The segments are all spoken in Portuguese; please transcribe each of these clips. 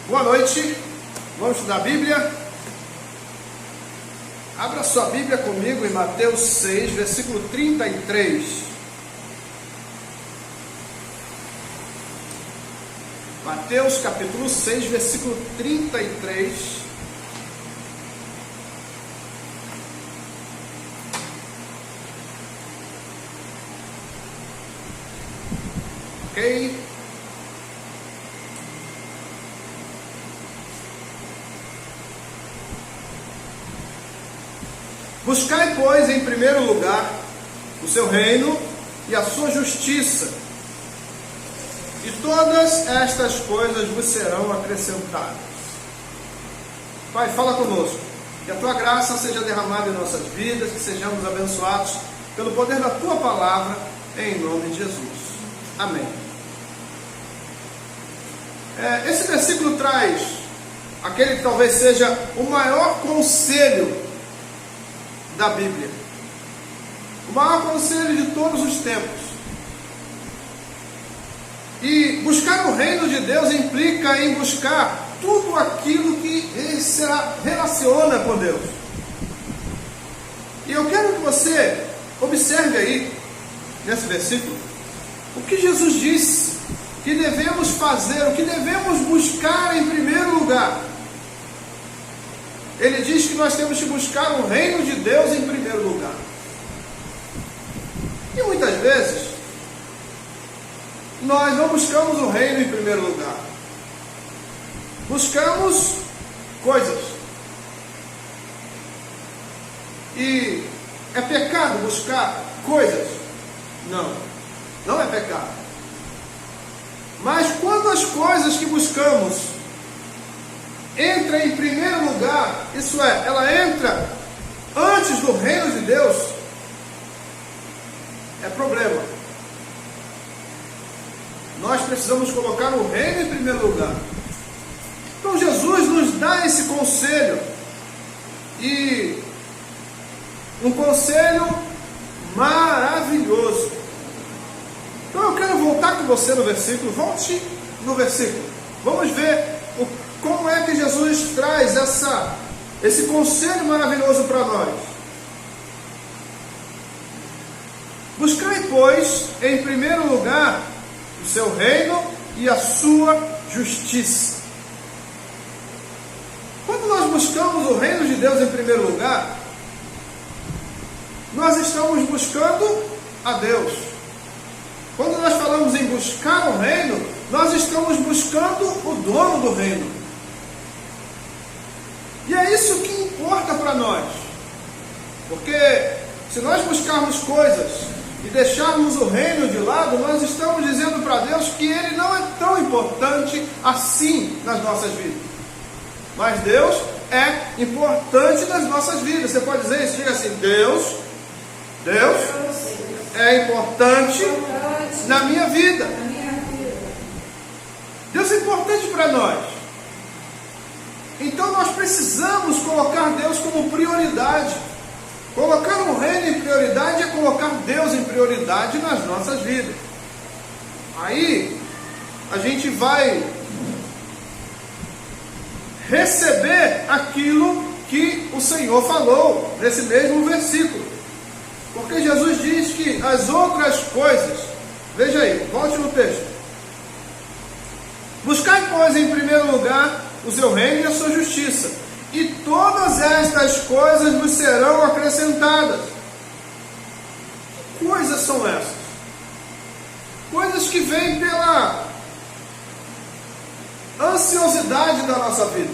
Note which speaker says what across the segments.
Speaker 1: Boa noite, vamos estudar a Bíblia. Abra sua Bíblia comigo em Mateus 6, versículo 33. Mateus capítulo 6, versículo 33. Ok? Buscai, pois, em primeiro lugar o seu reino e a sua justiça, e todas estas coisas vos serão acrescentadas. Pai, fala conosco, que a tua graça seja derramada em nossas vidas, que sejamos abençoados pelo poder da tua palavra, em nome de Jesus. Amém. Esse versículo traz aquele que talvez seja o maior conselho da Bíblia, o maior conselho de todos os tempos. E buscar o reino de Deus implica em buscar tudo aquilo que se relaciona com Deus. E eu quero que você observe aí, nesse versículo, o que Jesus disse que devemos fazer, o que devemos buscar em primeiro lugar. Ele diz que nós temos que buscar o reino de Deus em primeiro lugar. E muitas vezes, nós não buscamos o reino em primeiro lugar. Buscamos coisas. E é pecado buscar coisas? Não, não é pecado. Mas quando as coisas que buscamos entra em primeiro lugar, isso é, ela entra antes do reino de Deus, é problema. Nós precisamos colocar o reino em primeiro lugar. Então Jesus nos dá esse conselho, e um conselho maravilhoso. Então eu quero voltar com você no versículo, volte no versículo, vamos ver como é que Jesus traz esse conselho maravilhoso para nós. Buscai, pois, em primeiro lugar o seu reino e a sua justiça. Quando nós buscamos o reino de Deus em primeiro lugar, nós estamos buscando a Deus. Quando nós falamos em buscar o reino, nós estamos buscando o dono do reino. E é isso que importa para nós. Porque se nós buscarmos coisas e deixarmos o reino de lado, nós estamos dizendo para Deus que Ele não é tão importante assim nas nossas vidas. Mas Deus é importante nas nossas vidas. Você pode dizer isso? Diga assim: Deus é importante na minha vida. Deus é importante para nós. Então nós precisamos colocar Deus como prioridade. Colocar o reino em prioridade é colocar Deus em prioridade nas nossas vidas. Aí a gente vai receber aquilo que o Senhor falou nesse mesmo versículo. Porque Jesus diz que as outras coisas, veja aí, volte no texto. Buscai, pois, em primeiro lugar o seu reino e a sua justiça, e todas estas coisas vos serão acrescentadas. Que coisas são essas? Coisas que vêm pela ansiosidade da nossa vida.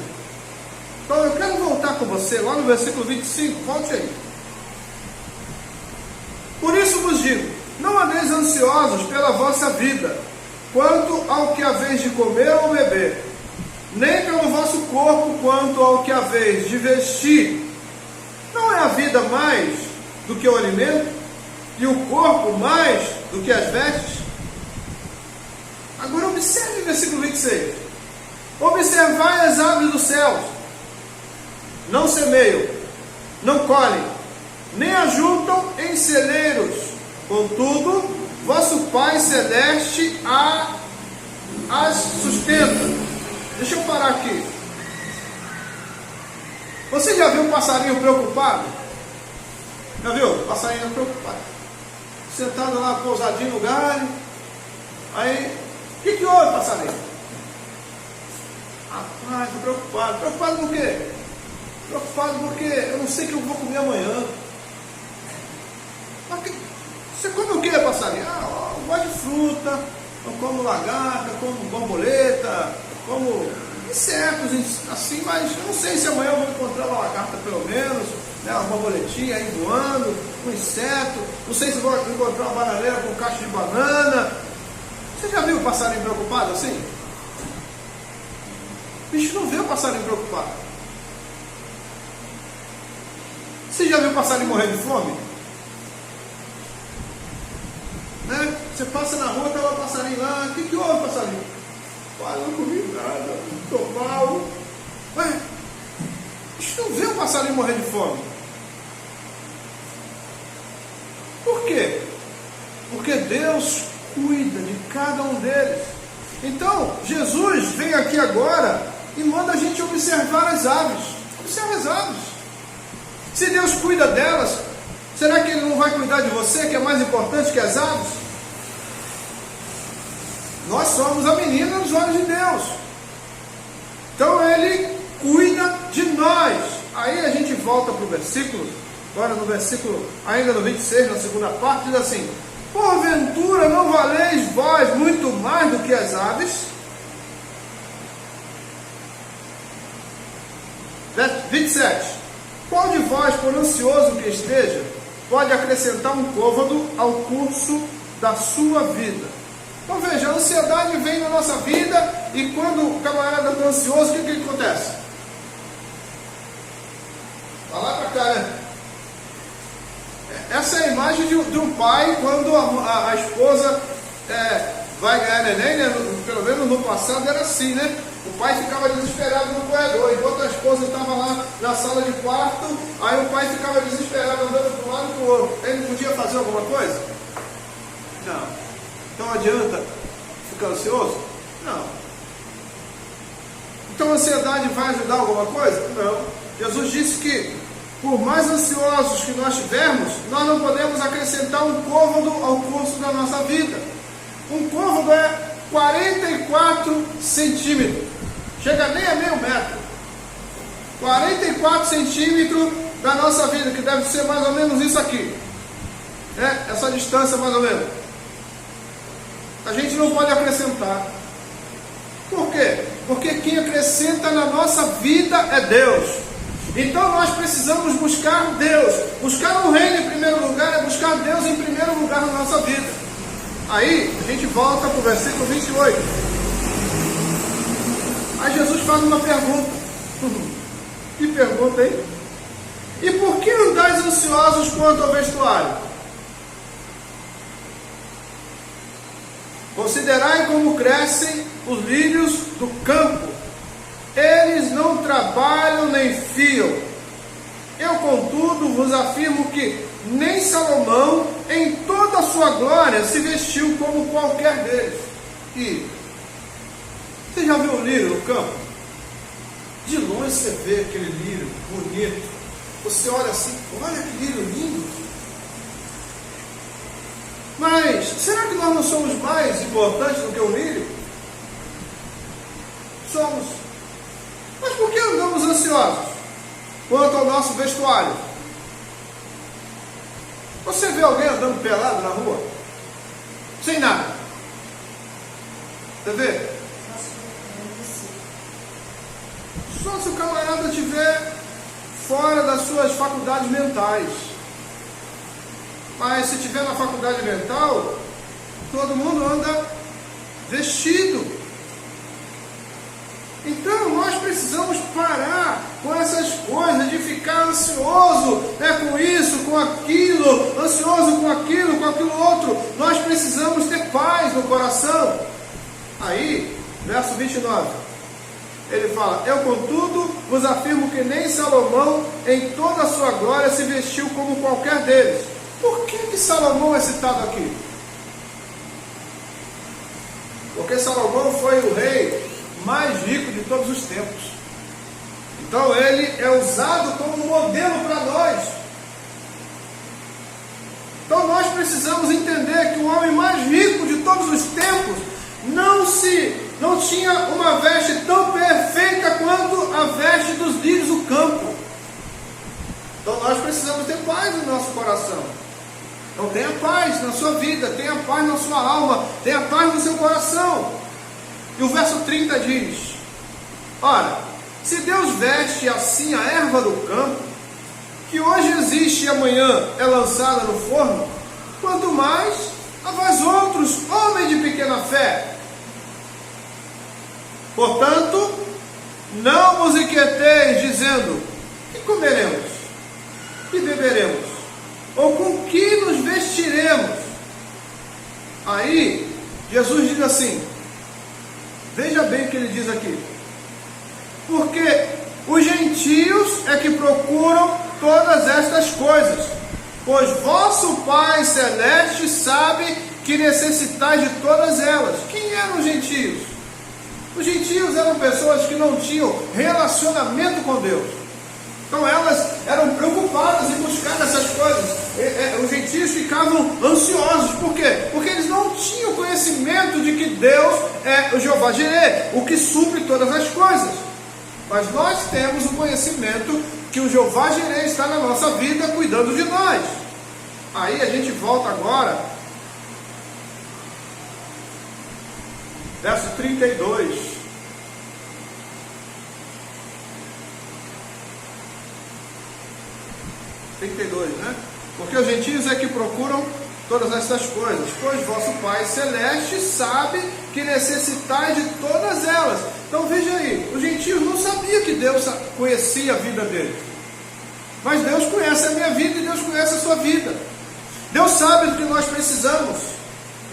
Speaker 1: Então eu quero voltar com você lá no versículo 25, volte aí. Por isso vos digo, não andeis ansiosos pela vossa vida, quanto ao que haveis de comer ou beber, nem pelo vosso corpo, quanto ao que haveis de vestir. Não é a vida mais do que o alimento, e o corpo mais do que as vestes? Agora observe o versículo 26. Observai as aves dos céus, não semeiam, não colhem, nem ajuntam em celeiros, contudo, vosso Pai Celeste as sustenta. Deixa eu parar aqui. Você já viu um passarinho preocupado? Já viu? Passarinho preocupado. Sentado lá, pousadinho no galho. Aí, o que houve, passarinho? Rapaz, estou preocupado. Preocupado por quê? Preocupado porque eu não sei o que eu vou comer amanhã. Você come o que, passarinho? Eu gosto de fruta, eu como lagarta, como borboleta, como insetos assim, mas eu não sei se amanhã eu vou encontrar uma lagarta pelo menos, né, uma borboletinha aí voando, um inseto, não sei se vou encontrar uma bananeira com caixa de banana. Você já viu o passarinho preocupado assim? O bicho não vê o passarinho preocupado. Você já viu o passarinho morrer de fome? Né? Você passa na rua, tá lá o passarinho lá, o que houve, passarinho? Pai, não comi nada, estou mal. Ué, a gente não vê o passarinho morrer de fome. Por quê? Porque Deus cuida de cada um deles. Então, Jesus vem aqui agora e manda a gente observar as aves. Observa as aves. Se Deus cuida delas, será que Ele não vai cuidar de você, que é mais importante que as aves? Nós somos a menina nos olhos de Deus. Então Ele cuida de nós. Aí a gente volta para o versículo, agora no versículo, ainda no 26, na segunda parte, diz assim: porventura não valeis vós muito mais do que as aves? 27. Qual de vós, por ansioso que esteja, pode acrescentar um côvado ao curso da sua vida? Então veja, a ansiedade vem na nossa vida, e quando o camarada está ansioso, o que acontece? Vai lá para cá, né? Essa é a imagem de um pai quando a esposa vai ganhar neném, né? Pelo menos no passado era assim, né? O pai ficava desesperado no corredor, enquanto a esposa estava lá na sala de quarto, aí o pai ficava desesperado andando para um lado e para o outro. Ele não podia fazer alguma coisa? Não. Então adianta ficar ansioso? Não. Então a ansiedade vai ajudar alguma coisa? Não. Jesus disse que por mais ansiosos que nós tivermos, nós não podemos acrescentar um côvado ao curso da nossa vida. Um côvado é 44 centímetros. Chega nem a meio metro. 44 centímetros da nossa vida, que deve ser mais ou menos isso aqui. Essa distância mais ou menos. A gente não pode acrescentar. Por quê? Porque quem acrescenta na nossa vida é Deus. Então nós precisamos buscar Deus. Buscar o reino em primeiro lugar é buscar Deus em primeiro lugar na nossa vida. Aí a gente volta para o versículo 28. Aí Jesus faz uma pergunta. Que pergunta, hein? E por que andais ansiosos quanto ao vestuário? Considerai como crescem os lírios do campo. Eles não trabalham nem fiam. Eu, contudo, vos afirmo que nem Salomão, em toda a sua glória, se vestiu como qualquer deles. E você já viu o lírio no campo? De longe você vê aquele lírio bonito. Você olha assim, olha que lírio lindo. Mas será que nós não somos mais importantes do que o lírio? Somos. Mas por que andamos ansiosos quanto ao nosso vestuário? Você vê alguém andando pelado na rua? Sem nada. Você vê? Só se o camarada estiver fora das suas faculdades mentais. Mas se estiver na faculdade mental, todo mundo anda vestido. Então nós precisamos parar com essas coisas de ficar ansioso, com isso, com aquilo, ansioso com aquilo outro. Nós precisamos ter paz no coração. Aí, verso 29, ele fala: eu, contudo, vos afirmo que nem Salomão, em toda a sua glória, se vestiu como qualquer deles. Por que Salomão é citado aqui? Porque Salomão foi o rei mais rico de todos os tempos. Então ele é usado como modelo para nós. Então nós precisamos entender que o homem mais rico de todos os tempos não tinha uma veste tão perfeita quanto a veste dos lírios do campo. Então nós precisamos ter paz no nosso coração. Então tenha paz na sua vida, tenha paz na sua alma, tenha paz no seu coração. E o verso 30 diz: ora, se Deus veste assim a erva do campo, que hoje existe e amanhã é lançada no forno, quanto mais a vós outros, homens de pequena fé. Portanto, não vos inquieteis, dizendo: que comeremos? Que beberemos? Ou com que nos vestiremos? Aí, Jesus diz assim, veja bem o que ele diz aqui: porque os gentios é que procuram todas estas coisas, pois vosso Pai Celeste sabe que necessitais de todas elas. Quem eram os gentios? Os gentios eram pessoas que não tinham relacionamento com Deus. Então elas eram preocupadas em buscar essas coisas. Os gentios ficavam ansiosos. Por quê? Porque eles não tinham conhecimento de que Deus é o Jeová Jireh, o que supre todas as coisas. Mas nós temos o conhecimento que o Jeová Jireh está na nossa vida cuidando de nós. Aí a gente volta agora, verso 32. Né? Porque os gentios é que procuram todas estas coisas, pois vosso Pai Celeste sabe que necessitais de todas elas. Então veja aí, os gentios não sabiam que Deus conhecia a vida deles, mas Deus conhece a minha vida e Deus conhece a sua vida. Deus sabe do que nós precisamos.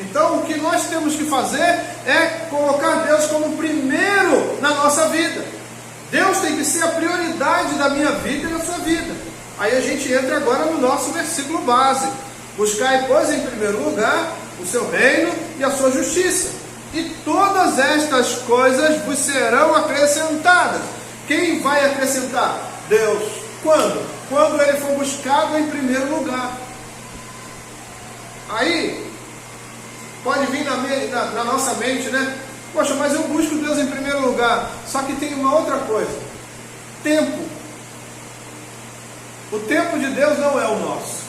Speaker 1: Então o que nós temos que fazer é colocar Deus como primeiro na nossa vida. Deus tem que ser a prioridade da minha vida e da sua vida. Aí a gente entra agora no nosso versículo base: buscai, pois, em primeiro lugar o seu reino e a sua justiça, e todas estas coisas vos serão acrescentadas. Quem vai acrescentar? Deus. Quando? Quando ele for buscado em primeiro lugar. Aí pode vir na nossa mente, né? Poxa, mas eu busco Deus em primeiro lugar. Só que tem uma outra coisa: tempo. O tempo de Deus não é o nosso.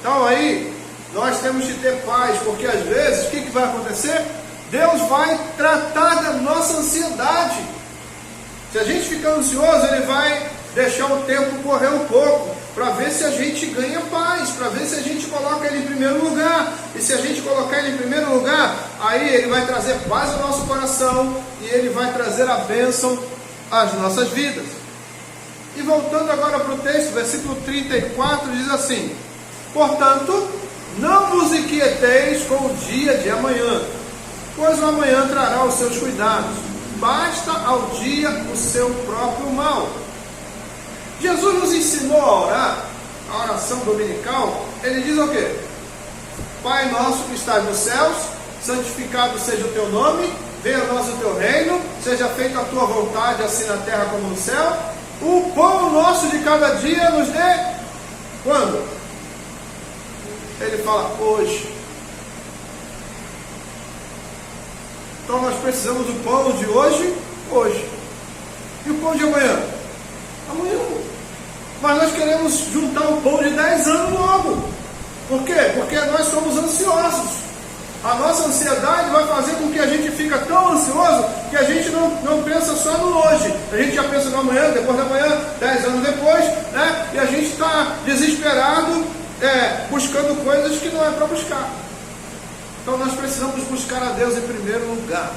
Speaker 1: Então aí, nós temos que ter paz, porque às vezes, o que vai acontecer? Deus vai tratar da nossa ansiedade. Se a gente ficar ansioso, Ele vai deixar o tempo correr um pouco, para ver se a gente ganha paz, para ver se a gente coloca Ele em primeiro lugar. E se a gente colocar Ele em primeiro lugar, aí Ele vai trazer paz ao nosso coração, e Ele vai trazer a bênção às nossas vidas. E voltando agora para o texto, versículo 34 diz assim: portanto, não vos inquieteis com o dia de amanhã, pois o amanhã trará os seus cuidados, basta ao dia o seu próprio mal. Jesus nos ensinou a orar, a oração dominical. Ele diz o quê? Pai nosso que estás nos céus, santificado seja o teu nome, venha a nós o teu reino, seja feita a tua vontade, assim na terra como no céu. O pão nosso de cada dia nos dê quando? Ele fala hoje. Então nós precisamos do pão de hoje, hoje. E o pão de amanhã? Amanhã. Mas nós queremos juntar o pão de 10 anos logo. Por quê? Porque nós somos ansiosos. A nossa ansiedade vai fazer com que a gente fique tão ansioso que a gente não pensa só no hoje. A gente já pensa no amanhã, depois da manhã, 10 anos depois, né? E a gente está desesperado, buscando coisas que não é para buscar. Então nós precisamos buscar a Deus em primeiro lugar.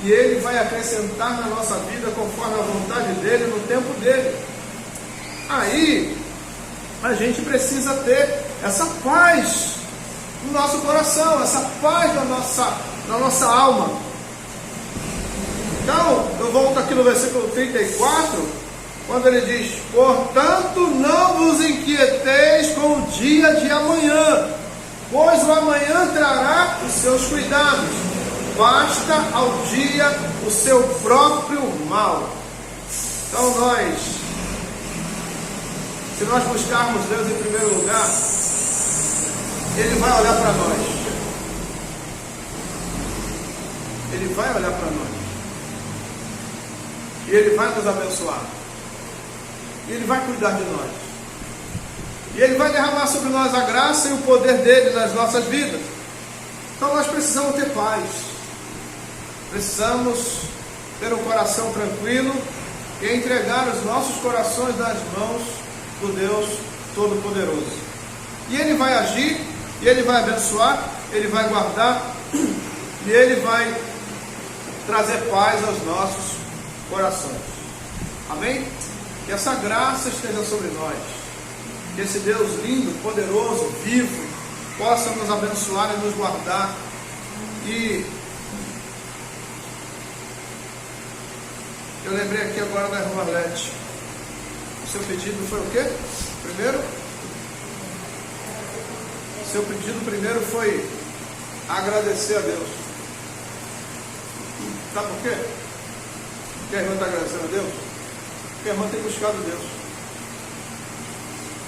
Speaker 1: E Ele vai acrescentar na nossa vida conforme a vontade dEle, no tempo dEle. Aí, a gente precisa ter essa paz no nosso coração, essa paz na nossa alma. Então, eu volto aqui no versículo 34, quando ele diz: portanto, não vos inquieteis com o dia de amanhã, pois o amanhã trará os seus cuidados. basta ao dia o seu próprio mal. Então se nós buscarmos Deus em primeiro lugar, Ele vai olhar para nós. Ele vai olhar para nós. E Ele vai nos abençoar. E Ele vai cuidar de nós. E Ele vai derramar sobre nós a graça e o poder dEle nas nossas vidas. Então nós precisamos ter paz. Precisamos ter um coração tranquilo e entregar os nossos corações nas mãos do Deus Todo-Poderoso. E Ele vai agir, e Ele vai abençoar, Ele vai guardar, e Ele vai trazer paz aos nossos corações. Amém? Que essa graça esteja sobre nós. Que esse Deus lindo, poderoso, vivo, possa nos abençoar e nos guardar. E eu lembrei aqui agora da irmã Arlete. O seu pedido foi o quê? Primeiro? O seu pedido primeiro foi agradecer a Deus. Sabe por quê? Porque a irmã está agradecendo a Deus? Porque a irmã tem buscado Deus.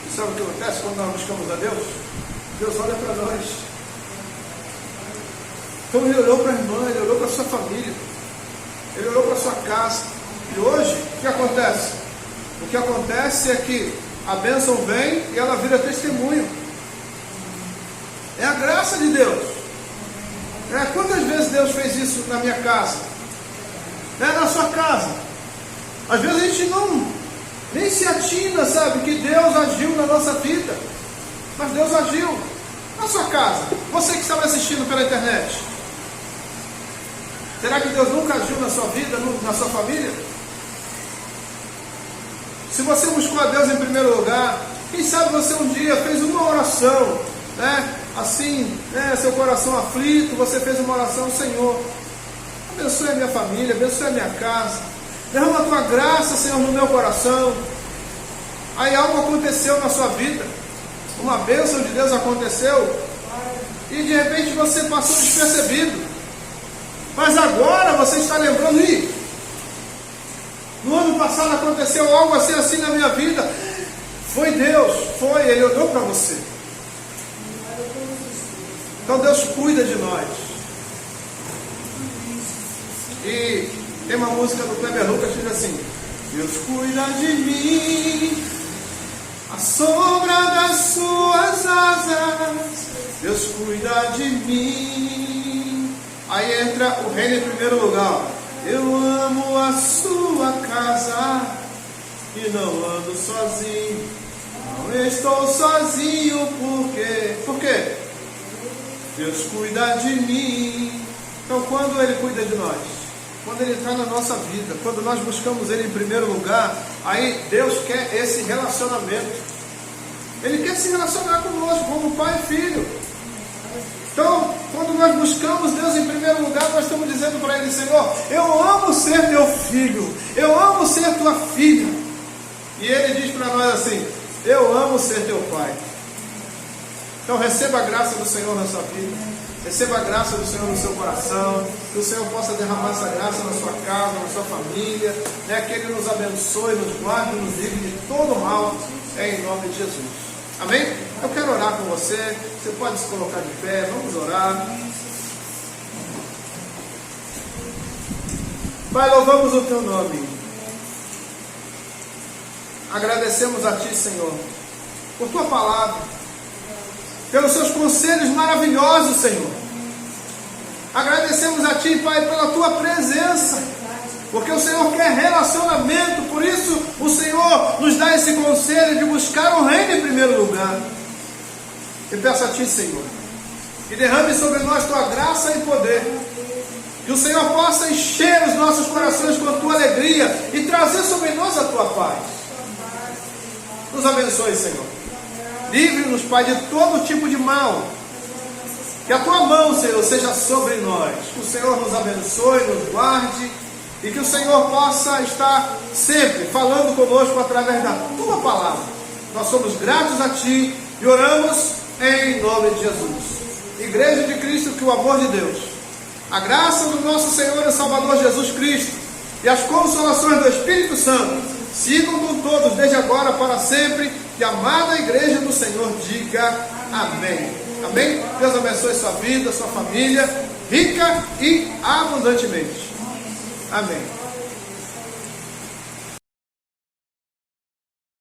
Speaker 1: E sabe o que acontece quando nós buscamos a Deus? Deus olha para nós. Então Ele olhou para a irmã, Ele olhou para a sua família, Ele olhou para a sua casa. E hoje, o que acontece? O que acontece é que a bênção vem e ela vira testemunho. É a graça de Deus. Quantas vezes Deus fez isso na minha casa? Na sua casa. Às vezes a gente nem se atina, sabe, que Deus agiu na nossa vida. Mas Deus agiu na sua casa. Você que está me assistindo pela internet, será que Deus nunca agiu na sua vida, na sua família? Se você buscou a Deus em primeiro lugar, quem sabe você um dia fez uma oração, assim, seu coração aflito, você fez uma oração: Senhor, abençoe a minha família, abençoe a minha casa, derrama a tua graça, Senhor, no meu coração. Aí algo aconteceu na sua vida, uma bênção de Deus aconteceu, e de repente você passou despercebido. Mas agora você está lembrando: no ano passado aconteceu algo assim na minha vida. Foi Deus, Ele olhou para você. Então Deus cuida de nós. E tem uma música do Kleber Lucas que diz assim: Deus cuida de mim, a sombra das suas asas, Deus cuida de mim. Aí entra o reino em primeiro lugar. Eu amo a sua casa e não ando sozinho, não estou sozinho. Por quê? Deus cuida de mim. Então quando Ele cuida de nós, quando Ele está na nossa vida, quando nós buscamos Ele em primeiro lugar, aí Deus quer esse relacionamento. Ele quer se relacionar conosco como pai e filho. Então, quando nós buscamos Deus em primeiro lugar, nós estamos dizendo para Ele: Senhor, eu amo ser teu filho, eu amo ser tua filha. E Ele diz para nós assim: eu amo ser teu pai. Então receba a graça do Senhor na sua vida, receba a graça do Senhor no seu coração, que o Senhor possa derramar essa graça na sua casa, na sua família, que Ele nos abençoe, nos guarde, nos livre de todo mal, em nome de Jesus. Amém? Eu quero orar com você. Você pode se colocar de pé. Vamos orar. Pai, louvamos o teu nome. Agradecemos a ti, Senhor, por tua palavra, pelos seus conselhos maravilhosos, Senhor. Agradecemos a ti, Pai, pela tua presença, porque o Senhor quer relacionamento. Por isso o Senhor nos dá esse conselho de buscar o reino em primeiro lugar. Eu peço a ti, Senhor, que derrame sobre nós tua graça e poder, que o Senhor possa encher os nossos corações com a tua alegria e trazer sobre nós a tua paz. Nos abençoe, Senhor. Livre-nos, Pai, de todo tipo de mal. Que a tua mão, Senhor, seja sobre nós. Que o Senhor nos abençoe, nos guarde, e que o Senhor possa estar sempre falando conosco através da tua palavra. Nós somos gratos a ti e oramos em nome de Jesus. Igreja de Cristo, que o amor de Deus, A graça do nosso Senhor e Salvador Jesus Cristo e as consolações do Espírito Santo sigam com todos, desde agora para sempre. E a amada igreja do Senhor diga amém. Amém? Deus abençoe sua vida, sua família, rica e abundantemente. Amém.